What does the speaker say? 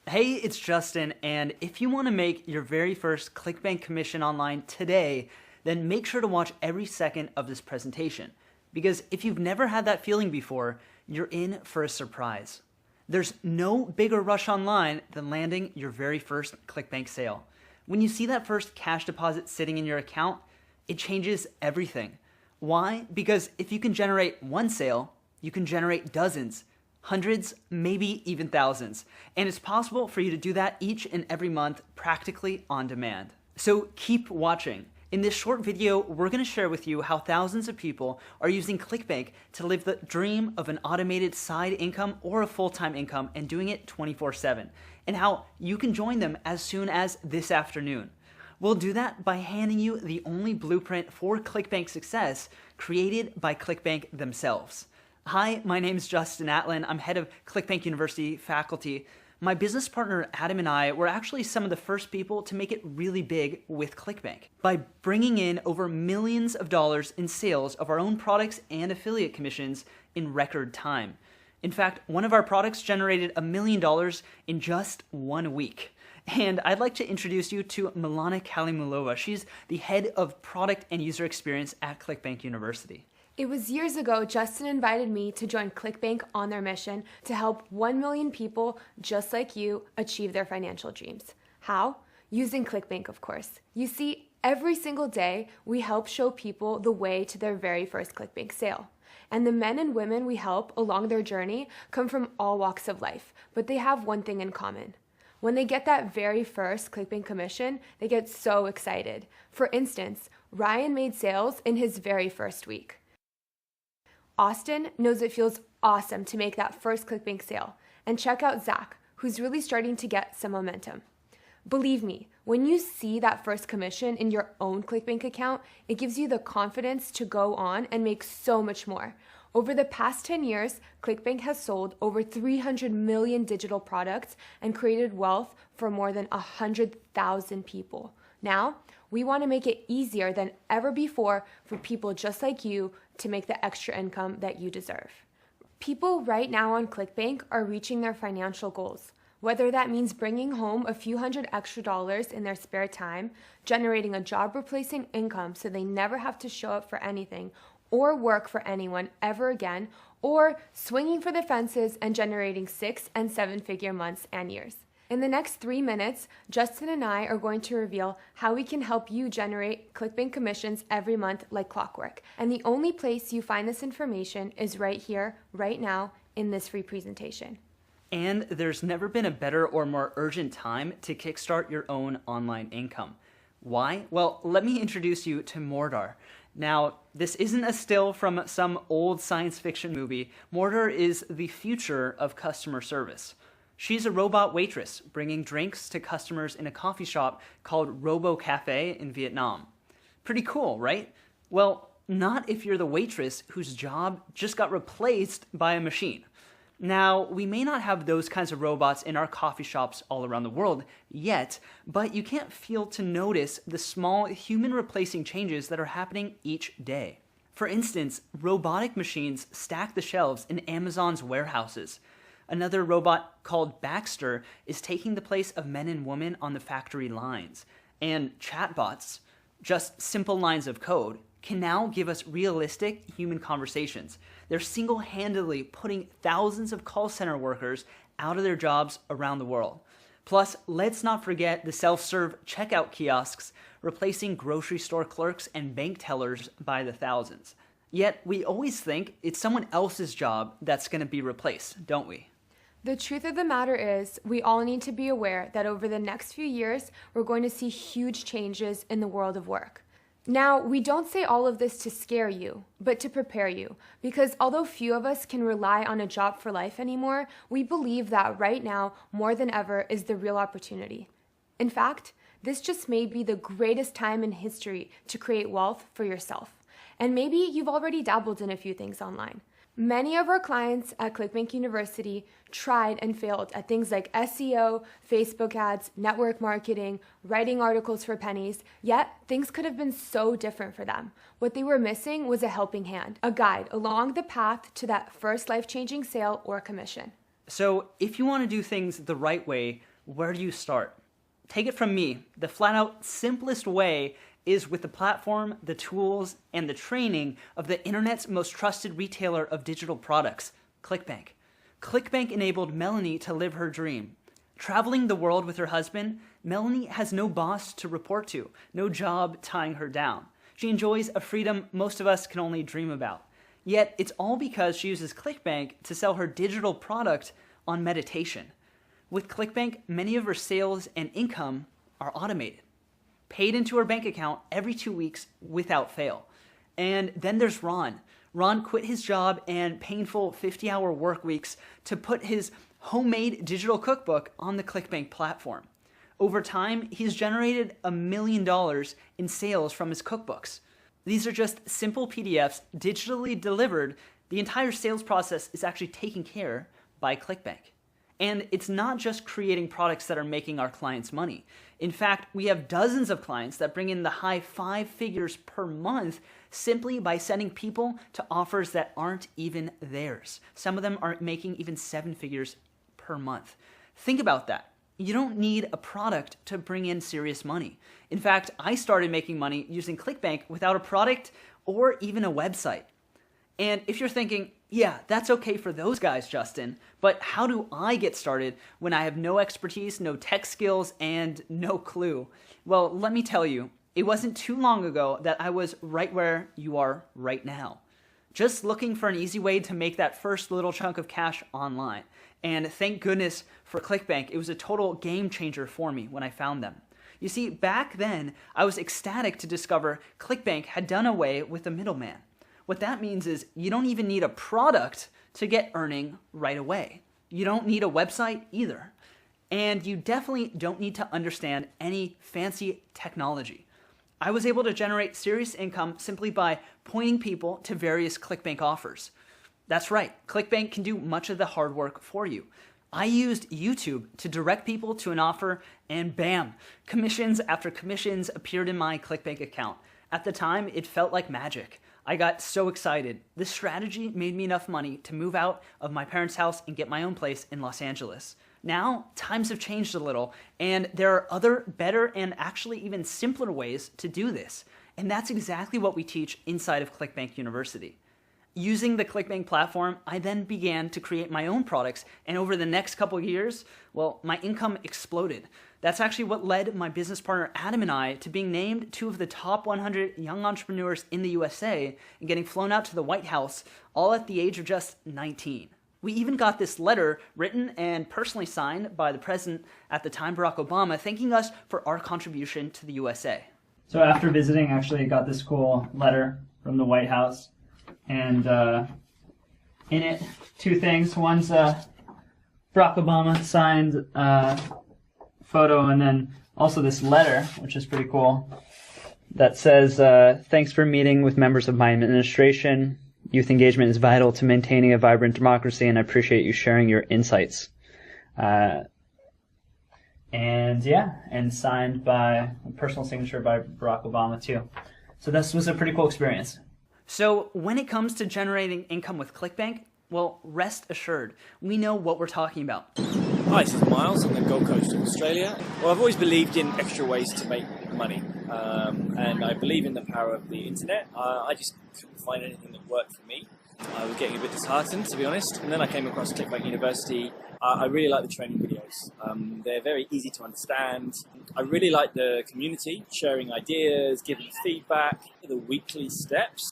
Hey, it's Justin, and if you want to make your very first Clickbank commission online today, then make sure to watch every second of this presentation. Because if you've never had that feeling before, you're in for a surprise. There's no bigger rush online than landing your very first Clickbank sale. When you see that first cash deposit sitting in your account, it changes everything. Why? Because if you can generate one sale, you can generate dozens, hundreds, maybe even thousands. And it's possible for you to do that each and every month practically on demand. So keep watching. In this short video, we're going to share with you how thousands of people are using Clickbank to live the dream of an automated side income or a full-time income and doing it 24/7, and how you can join them as soon as this afternoon. We'll do that by handing you the only blueprint for Clickbank success created by Clickbank themselves. Hi, my name is Justin Atlin. I'm head of Clickbank University faculty. My business partner Adam and I were actually some of the first people to make it really big with Clickbank by bringing in over millions of dollars in sales of our own products and affiliate commissions in record time. In fact, one of our products generated $1 million in just 1 week. And I'd like to introduce you to Milana Kalimulova. She's the head of product and user experience at Clickbank University. It was years ago Justin invited me to join Clickbank on their mission to help 1 million people just like you achieve their financial dreams. How? Using Clickbank, of course. You see, every single day we help show people the way to their very first Clickbank sale. And the men and women we help along their journey come from all walks of life, but they have one thing in common. When they get that very first Clickbank commission, they get so excited. For instance, Ryan made sales in his very first week. Austin knows it feels awesome to make that first Clickbank sale. And check out Zach, who's really starting to get some momentum. Believe me, when you see that first commission in your own Clickbank account, it gives you the confidence to go on and make so much more. Over the past 10 years, Clickbank has sold over 300 million digital products and created wealth for more than 100,000 people. Now, we want to make it easier than ever before for people just like you to make the extra income that you deserve. People right now on Clickbank are reaching their financial goals, whether that means bringing home a few hundred extra dollars in their spare time, generating a job-replacing income so they never have to show up for anything or work for anyone ever again, or swinging for the fences and generating 6- and 7-figure months and years. In the next 3 minutes, Justin and I are going to reveal how we can help you generate Clickbank commissions every month like clockwork. And the only place you find this information is right here, right now, in this free presentation. And there's never been a better or more urgent time to kickstart your own online income. Why? Well, let me introduce you to Mordar. Now, this isn't a still from some old science fiction movie. Mordar is the future of customer service. She's a robot waitress bringing drinks to customers in a coffee shop called Robo Cafe in Vietnam. Pretty cool, right? Well, not if you're the waitress whose job just got replaced by a machine. Now, we may not have those kinds of robots in our coffee shops all around the world yet, but you can't fail to notice the small human replacing changes that are happening each day. For instance, robotic machines stack the shelves in Amazon's warehouses. Another robot called Baxter is taking the place of men and women on the factory lines. And chatbots, just simple lines of code, can now give us realistic human conversations. They're single-handedly putting thousands of call center workers out of their jobs around the world. Plus, let's not forget the self-serve checkout kiosks replacing grocery store clerks and bank tellers by the thousands. Yet, we always think it's someone else's job that's going to be replaced, don't we? The truth of the matter is, we all need to be aware that over the next few years, we're going to see huge changes in the world of work. Now, we don't say all of this to scare you, but to prepare you, because although few of us can rely on a job for life anymore, we believe that right now, more than ever, is the real opportunity. In fact, this just may be the greatest time in history to create wealth for yourself. And maybe you've already dabbled in a few things online. Many of our clients at Clickbank University tried and failed at things like SEO, Facebook ads, network marketing, writing articles for pennies, yet things could have been so different for them. What they were missing was a helping hand, a guide along the path to that first life-changing sale or commission. So if you want to do things the right way, where do you start? Take it from me, the flat out simplest way is with the platform, the tools, and the training of the internet's most trusted retailer of digital products, Clickbank. Clickbank enabled Melanie to live her dream. Traveling the world with her husband, Melanie has no boss to report to, no job tying her down. She enjoys a freedom most of us can only dream about. Yet it's all because she uses Clickbank to sell her digital product on meditation. With Clickbank, many of her sales and income are automated, paid into her bank account every 2 weeks without fail. And then there's Ron. Ron quit his job and painful 50-hour work weeks to put his homemade digital cookbook on the Clickbank platform. Over time, he's generated $1 million in sales from his cookbooks. These are just simple PDFs digitally delivered. The entire sales process is actually taken care by Clickbank. And it's not just creating products that are making our clients money. In fact, we have dozens of clients that bring in the high 5 figures per month simply by sending people to offers that aren't even theirs. Some of them are making even 7 figures per month. Think about that. You don't need a product to bring in serious money. In fact, I started making money using Clickbank without a product or even a website. And if you're thinking, yeah, that's okay for those guys, Justin, but how do I get started when I have no expertise, no tech skills, and no clue? Well, let me tell you, it wasn't too long ago that I was right where you are right now. Just looking for an easy way to make that first little chunk of cash online. And thank goodness for Clickbank, it was a total game changer for me when I found them. You see, back then, I was ecstatic to discover Clickbank had done away with the middleman. What that means is you don't even need a product to get earning right away. You don't need a website either. And you definitely don't need to understand any fancy technology. I was able to generate serious income simply by pointing people to various Clickbank offers. That's right, Clickbank can do much of the hard work for you. I used YouTube to direct people to an offer, and bam, commissions after commissions appeared in my Clickbank account. At the time, it felt like magic. I got so excited. This strategy made me enough money to move out of my parents' house and get my own place in Los Angeles. Now, times have changed a little, and there are other, better, and actually even simpler ways to do this. And that's exactly what we teach inside of Clickbank University. Using the Clickbank platform, I then began to create my own products, and over the next couple of years, well, my income exploded. That's actually what led my business partner Adam and I to being named 2 of the top 100 young entrepreneurs in the USA and getting flown out to the White House, all at the age of just 19. We even got this letter written and personally signed by the president at the time, Barack Obama, thanking us for our contribution to the USA. So after visiting, actually, I got this cool letter from the White House. And in it, 2 things. One's Barack Obama signed photo, and then also this letter, which is pretty cool, that says, thanks for meeting with members of my administration. Youth engagement is vital to maintaining a vibrant democracy, and I appreciate you sharing your insights. And signed by a personal signature by Barack Obama too. So this was a pretty cool experience. So when it comes to generating income with Clickbank, well, rest assured, we know what we're talking about. Hi, this is Miles on the Gold Coast of Australia. Well, I've always believed in extra ways to make money, and I believe in the power of the internet. I just couldn't find anything that worked for me. I was getting a bit disheartened, to be honest, and then I came across Clickbank University. I really like the training videos. They're very easy to understand. I really like the community, sharing ideas, giving feedback, the weekly steps.